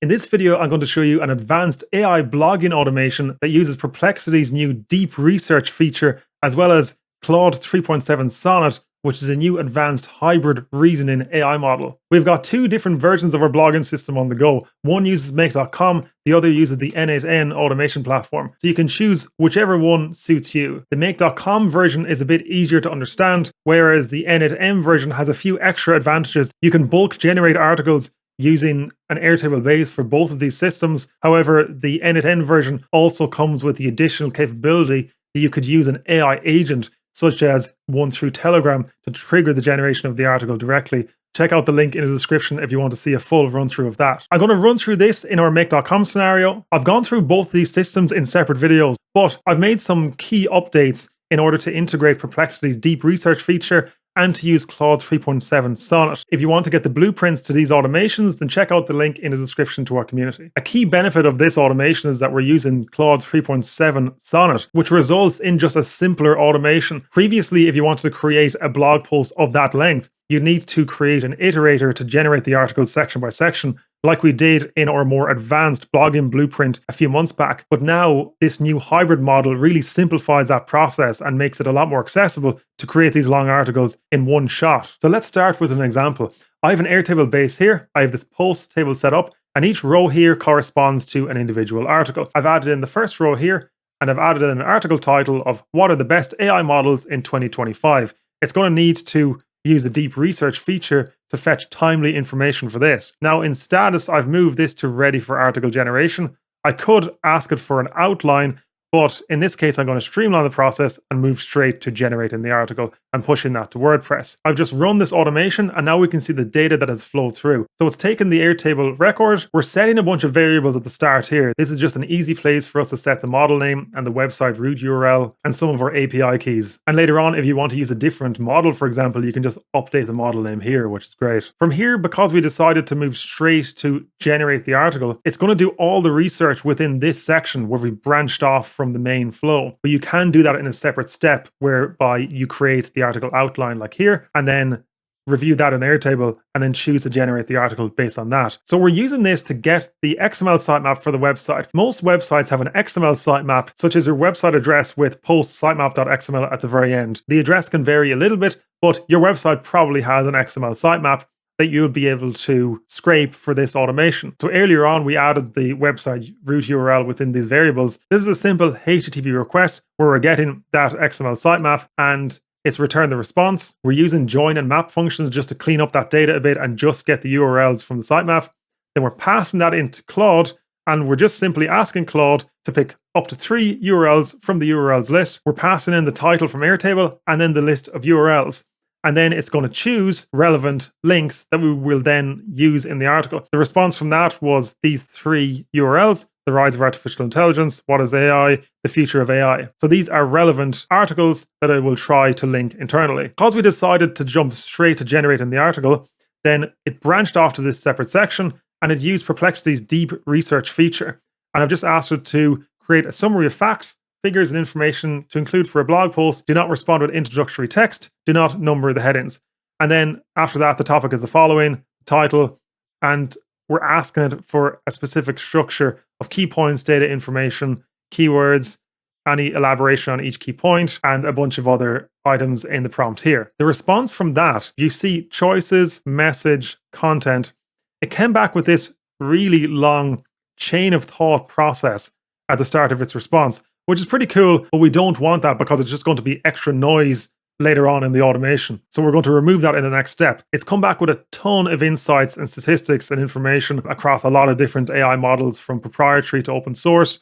In this video, I'm going to show you an advanced AI blogging automation that uses Perplexity's new deep research feature, as well as Claude 3.7 Sonnet, which is a new advanced hybrid reasoning AI model. We've got two different versions of our blogging system on the go. One uses make.com, the other uses the N8N automation platform. So you can choose whichever one suits you. The make.com version is a bit easier to understand, whereas the N8N version has a few extra advantages. You can bulk generate articles using an Airtable base for both of these systems. However, the N8N version also comes with the additional capability that you could use an AI agent, such as one through Telegram, to trigger the generation of the article directly. Check out the link in the description if you want to see a full run through of that. I'm going to run through this in our make.com scenario. I've gone through both these systems in separate videos, but I've made some key updates in order to integrate Perplexity's deep research feature and to use Claude 3.7 Sonnet. If you want to get the blueprints to these automations, then check out the link in the description to our community. A key benefit of this automation is that we're using Claude 3.7 Sonnet, which results in just a simpler automation. Previously, if you wanted to create a blog post of that length, you need to create an iterator to generate the article section by section, like we did in our more advanced blogging blueprint a few months back. But now this new hybrid model really simplifies that process and makes it a lot more accessible to create these long articles in one shot. So let's start with an example. I have an Airtable base here. I have this post table set up, and each row here corresponds to an individual article. I've added in the first row here, and I've added in an article title of what are the best AI models in 2025. It's going to need to use the deep research feature to fetch timely information for this. Now in status, I've moved this to ready for article generation. I could ask it for an outline, but in this case, I'm going to streamline the process and move straight to generating the article and pushing that to WordPress. I've just run this automation, and now we can see the data that has flowed through. So it's taken the Airtable record. We're setting a bunch of variables at the start here. This is just an easy place for us to set the model name and the website root URL and some of our API keys. And later on, if you want to use a different model, for example, you can just update the model name here, which is great. From here, because we decided to move straight to generate the article, it's going to do all the research within this section where we branched off from the main flow. But you can do that in a separate step whereby you create the article outline like here, and then review that in Airtable, and then choose to generate the article based on that. So we're using this to get the XML sitemap for the website. Most websites have an XML sitemap, such as your website address with post sitemap.xml at the very end. The address can vary a little bit, but your website probably has an XML sitemap that you'll be able to scrape for this automation. So earlier on, we added the website root URL within these variables. This is a simple HTTP request where we're getting that XML sitemap and it's returned the response. We're using join and map functions just to clean up that data a bit and just get the URLs from the sitemap. Then we're passing that into Claude, and we're just simply asking Claude to pick up to 3 URLs from the URLs list. We're passing in the title from Airtable and then the list of URLs. And then it's going to choose relevant links that we will then use in the article. The response from that was these 3 URLs: the rise of artificial intelligence, what is AI, the future of AI. So these are relevant articles that I will try to link internally. Because we decided to jump straight to generating the article, then it branched off to this separate section, and it used Perplexity's deep research feature. And I've just asked it to create a summary of facts, figures, and information to include for a blog post. Do not respond with introductory text. Do not number the headings. And then after that, the topic is the following, title, and we're asking it for a specific structure of key points, data, information, keywords, any elaboration on each key point, and a bunch of other items in the prompt here. The response from that, you see choices, message, content. It came back with this really long chain of thought process at the start of its response, which is pretty cool, but we don't want that because it's just going to be extra noise later on in the automation. So we're going to remove that in the next step. It's come back with a ton of insights and statistics and information across a lot of different AI models, from proprietary to open source.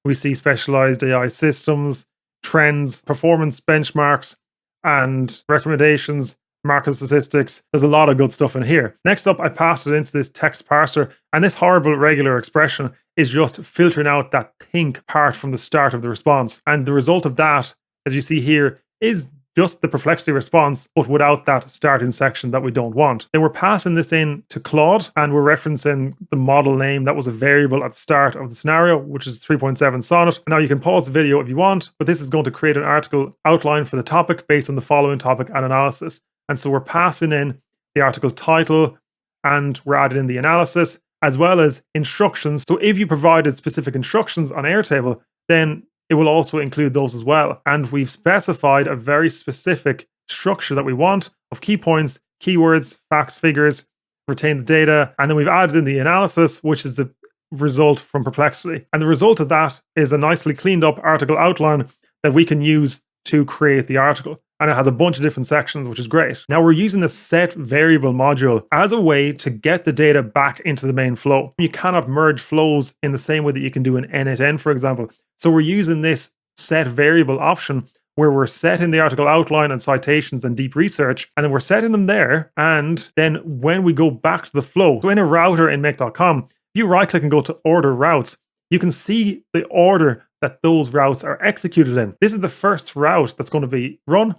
We see specialized AI systems, trends, performance benchmarks, and recommendations, market statistics. There's a lot of good stuff in here. Next up, I passed it into this text parser, and this horrible regular expression is just filtering out that think part from the start of the response. And the result of that, as you see here, is just the Perplexity response, but without that starting section that we don't want. Then we're passing this in to Claude, and we're referencing the model name that was a variable at the start of the scenario, which is 3.7 Sonnet. Now you can pause the video if you want, but this is going to create an article outline for the topic based on the following topic and analysis. And so we're passing in the article title, and we're adding in the analysis, as well as instructions. So if you provided specific instructions on Airtable, then it will also include those as well. And we've specified a very specific structure that we want of key points, keywords, facts, figures, retain the data, and then we've added in the analysis, which is the result from Perplexity. And the result of that is a nicely cleaned up article outline that we can use to create the article. And it has a bunch of different sections, which is great. Now we're using the set variable module as a way to get the data back into the main flow. You cannot merge flows in the same way that you can do an n8n, for example. So we're using this set variable option where we're setting the article outline and citations and deep research, and then we're setting them there. And then when we go back to the flow, so in a router in make.com, if you right click and go to order routes, you can see the order that those routes are executed in. This is the first route that's going to be run.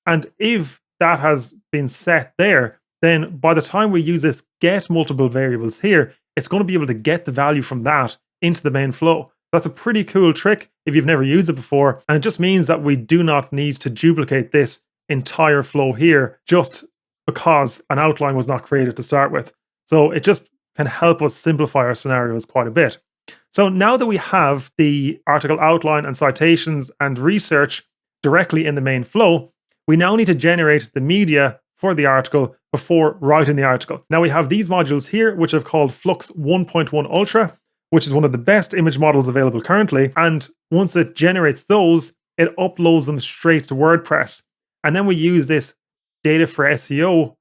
And if that has been set there, then by the time we use this get multiple variables here, it's going to be able to get the value from that into the main flow. That's a pretty cool trick if you've never used it before. And it just means that we do not need to duplicate this entire flow here just because an outline was not created to start with. So it just can help us simplify our scenarios quite a bit. So now that we have the article outline and citations and research directly in the main flow, we now need to generate the media for the article before writing the article. Now we have these modules here, which I've called Flux 1.1 Ultra, which is one of the best image models available currently. And once it generates those, it uploads them straight to WordPress. And then we use this data for SEO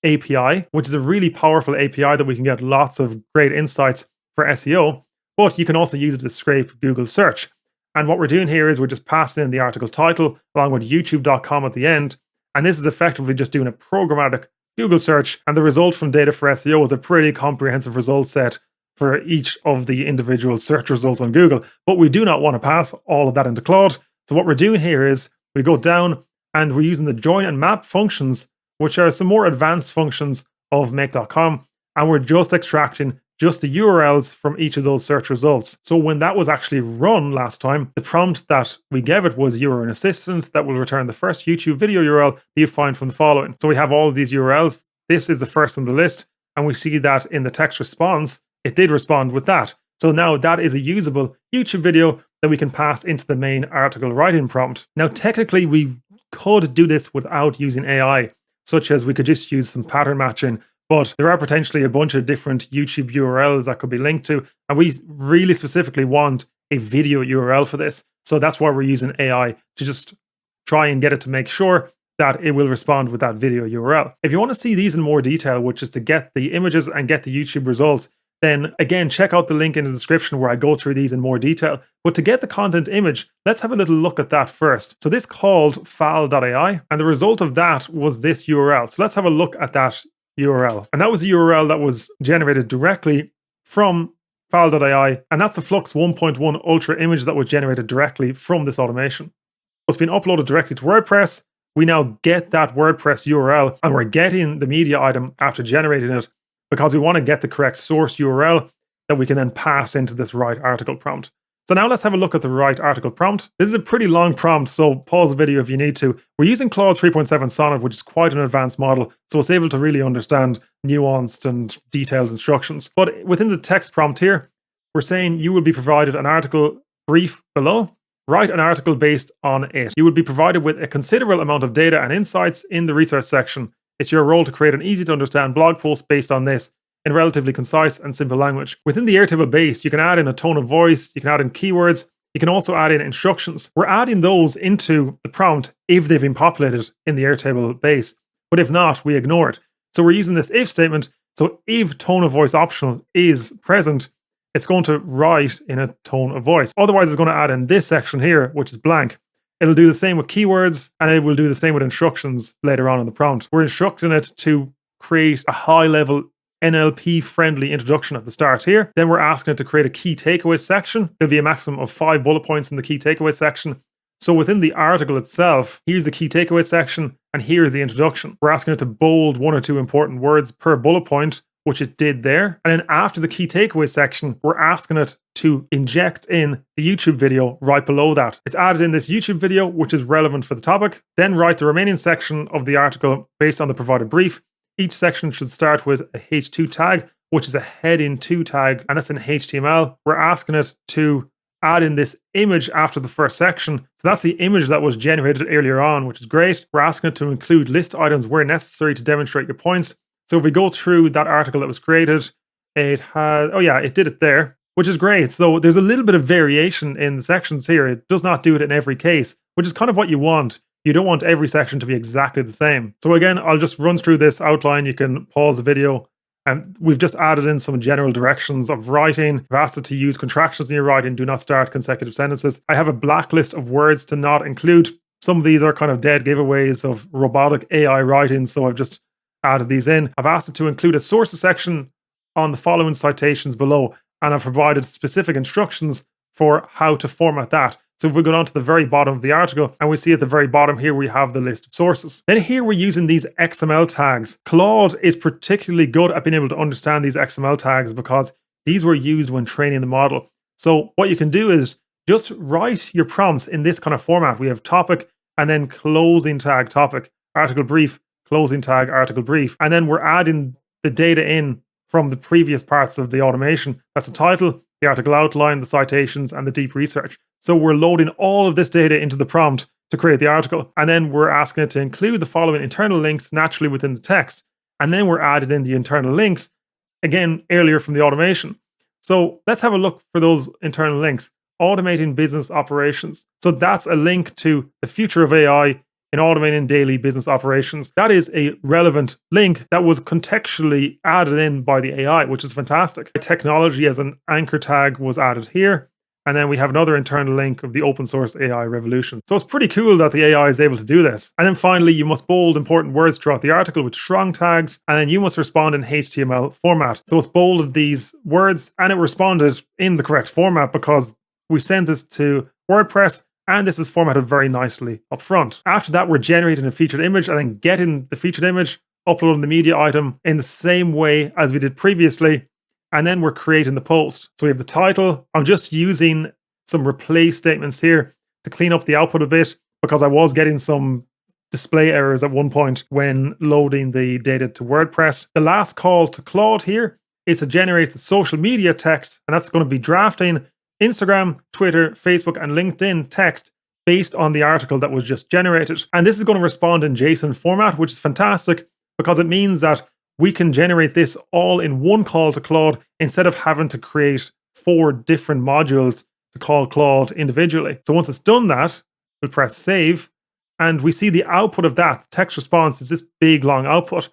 API, which is a really powerful API that we can get lots of great insights for SEO, but you can also use it to scrape Google search. And what we're doing here is we're just passing in the article title along with youtube.com at the end. And this is effectively just doing a programmatic Google search. And the result from data for SEO is a pretty comprehensive result set for each of the individual search results on Google. But we do not want to pass all of that into Claude. So what we're doing here is we go down and we're using the join and map functions, which are some more advanced functions of make.com. And we're just extracting just the URLs from each of those search results. So when that was actually run last time, the prompt that we gave it was you're an assistant that will return the first YouTube video URL that you find from the following. So we have all of these URLs. This is the first on the list. And we see that in the text response, it did respond with that. So now that is a usable YouTube video that we can pass into the main article writing prompt. Now, technically, we could do this without using AI, such as we could just use some pattern matching. But there are potentially a bunch of different YouTube URLs that could be linked to, and we really specifically want a video URL for this. So that's why we're using AI to just try and get it to make sure that it will respond with that video URL. If you want to see these in more detail, which is to get the images and get the YouTube results, then again, check out the link in the description where I go through these in more detail. But to get the content image, let's have a little look at that first. So this called fal.ai, and the result of that was this URL. So let's have a look at that URL. And that was the URL that was generated directly from fal.ai. And that's the Flux 1.1 Ultra image that was generated directly from this automation. It's been uploaded directly to WordPress. We now get that WordPress URL and we're getting the media item after generating it because we want to get the correct source URL that we can then pass into this write article prompt. So now let's have a look at the write article prompt. This is a pretty long prompt, so pause the video if you need to. We're using Claude 3.7 Sonnet, which is quite an advanced model, so it's able to really understand nuanced and detailed instructions. But within the text prompt here, we're saying you will be provided an article brief below. Write an article based on it. You will be provided with a considerable amount of data and insights in the research section. It's your role to create an easy to understand blog post based on this in relatively concise and simple language. Within the Airtable base, you can add in a tone of voice, you can add in keywords, you can also add in instructions. We're adding those into the prompt if they've been populated in the Airtable base, but if not, we ignore it. So we're using this if statement. So if tone of voice optional is present, it's going to write in a tone of voice. Otherwise, it's going to add in this section here, which is blank. It'll do the same with keywords, and it will do the same with instructions later on in the prompt. We're instructing it to create a high-level NLP-friendly introduction at the start here. Then we're asking it to create a key takeaways section. There'll be a maximum of 5 bullet points in the key takeaways section. So within the article itself, here's the key takeaways section, and here's the introduction. We're asking it to bold 1 or 2 important words per bullet point, which it did there. And then after the key takeaways section, we're asking it to inject in the YouTube video right below that. It's added in this YouTube video, which is relevant for the topic. Then write the remaining section of the article based on the provided brief. Each section should start with a H2 tag which is a heading to tag, and that's in HTML. We're asking it to add in this image after the first section. So that's the image that was generated earlier on, which is great. We're asking it to include list items where necessary to demonstrate your points. So if we go through that article that was created, it has, oh yeah, it did it there, which is great. So there's a little bit of variation in the sections here. It does not do it in every case, which is kind of what you want. You don't want every section to be exactly the same. So again, I'll just run through this outline. You can pause the video. And we've just added in some general directions of writing. I've asked it to use contractions in your writing. Do not start consecutive sentences. I have a blacklist of words to not include. Some of these are kind of dead giveaways of robotic AI writing, so I've just added these in. I've asked it to include a sources section on the following citations below, and I've provided specific instructions for how to format that. So if we go down to the very bottom of the article, and we see at the very bottom here, we have the list of sources. Then here we're using these XML tags. Claude is particularly good at being able to understand these XML tags because these were used when training the model. So what you can do is just write your prompts in this kind of format. We have topic and then closing tag topic, article brief, closing tag, article brief. And then we're adding the data in from the previous parts of the automation. That's the title, the article outline, the citations, and the deep research. So we're loading all of this data into the prompt to create the article. And then we're asking it to include the following internal links naturally within the text. And then we're adding in the internal links, again, earlier from the automation. So let's have a look for those internal links. Automating business operations. So that's a link to the future of AI in automating daily business operations. That is a relevant link that was contextually added in by the AI, which is fantastic. Technology as an anchor tag was added here. And then we have another internal link of the open source AI revolution. So it's pretty cool that the AI is able to do this. And then finally, you must bold important words throughout the article with strong tags, and then you must respond in HTML format. So it's bolded these words and it responded in the correct format because we sent this to WordPress and this is formatted very nicely up front. After that, we're generating a featured image and then getting the featured image, uploading the media item in the same way as we did previously. And then we're creating the post. So we have the title. I'm just using some replace statements here to clean up the output a bit because I was getting some display errors at one point when loading the data to WordPress. The last call to Claude here is to generate the social media text, and that's going to be drafting Instagram, Twitter, Facebook, and LinkedIn text based on the article that was just generated. And this is going to respond in JSON format, which is fantastic because it means that we can generate this all in one call to Claude instead of having to create 4 different modules to call Claude individually. So once it's done that, we'll press save and we see the output of that. The text response is this big long output,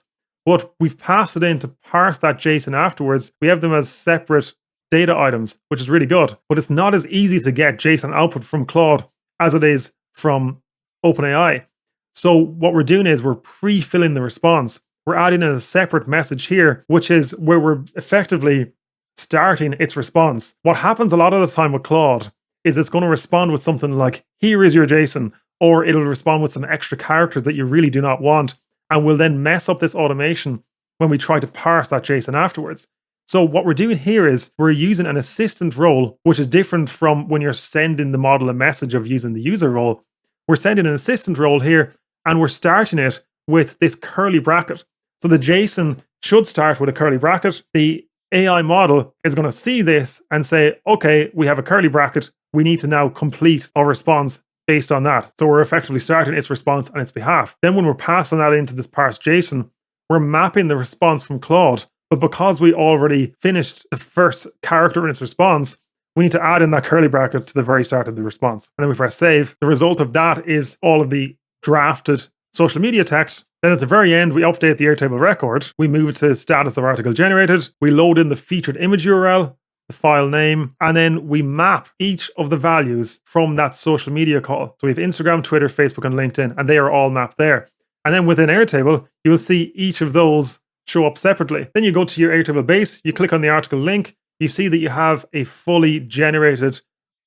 but we've passed it in to parse that JSON afterwards. We have them as separate data items, which is really good, but it's not as easy to get JSON output from Claude as it is from OpenAI. So what we're doing is we're pre-filling the response. We're adding in a separate message here, which is where we're effectively starting its response. What happens a lot of the time with Claude is it's going to respond with something like, here is your JSON, or it'll respond with some extra characters that you really do not want, and will then mess up this automation when we try to parse that JSON afterwards. So what we're doing here is we're using an assistant role, which is different from when you're sending the model a message of using the user role. We're sending an assistant role here, and we're starting it with this curly bracket. So the JSON should start with a curly bracket. The AI model is going to see this and say, okay, we have a curly bracket. We need to now complete our response based on that. So we're effectively starting its response on its behalf. Then when we're passing that into this parsed JSON, we're mapping the response from Claude. But because we already finished the first character in its response, we need to add in that curly bracket to the very start of the response. And then we press save. The result of that is all of the drafted social media text. Then at the very end, we update the Airtable record. We move to status of article generated. We load in the featured image URL, the file name, and then we map each of the values from that social media call. So we have Instagram, Twitter, Facebook, and LinkedIn, and they are all mapped there. And then within Airtable, you'll see each of those show up separately. Then you go to your Airtable base, you click on the article link, you see that you have a fully generated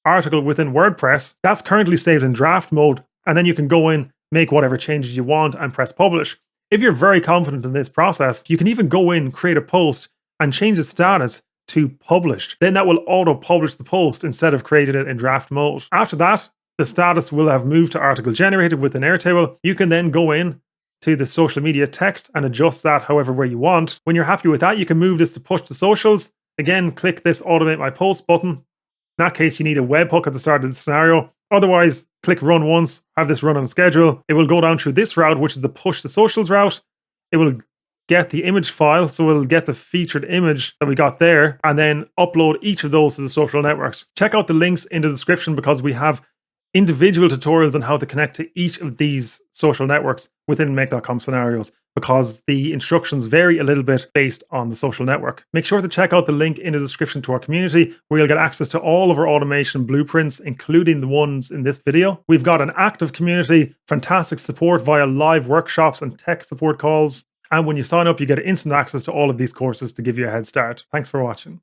article within WordPress. That's currently saved in draft mode, and then you can go in, make whatever changes you want, and press publish. If you're very confident in this process, you can even go in, create a post, and change the status to published. Then that will auto-publish the post instead of creating it in draft mode. After that, the status will have moved to article generated within Airtable. You can then go in to the social media text and adjust that however way you want. When you're happy with that, you can move this to push to socials. Again, click this automate my post button. In that case, you need a webhook at the start of the scenario. Otherwise, click run once, have this run on schedule. It will go down through this route, which is the push to socials route. It will get the image file, so it'll get the featured image that we got there, and then upload each of those to the social networks. Check out the links in the description because we have individual tutorials on how to connect to each of these social networks within Make.com scenarios, because the instructions vary a little bit based on the social network. Make sure to check out the link in the description to our community, where you'll get access to all of our automation blueprints, including the ones in this video. We've got an active community, fantastic support via live workshops and tech support calls. And when you sign up, you get instant access to all of these courses to give you a head start. Thanks for watching.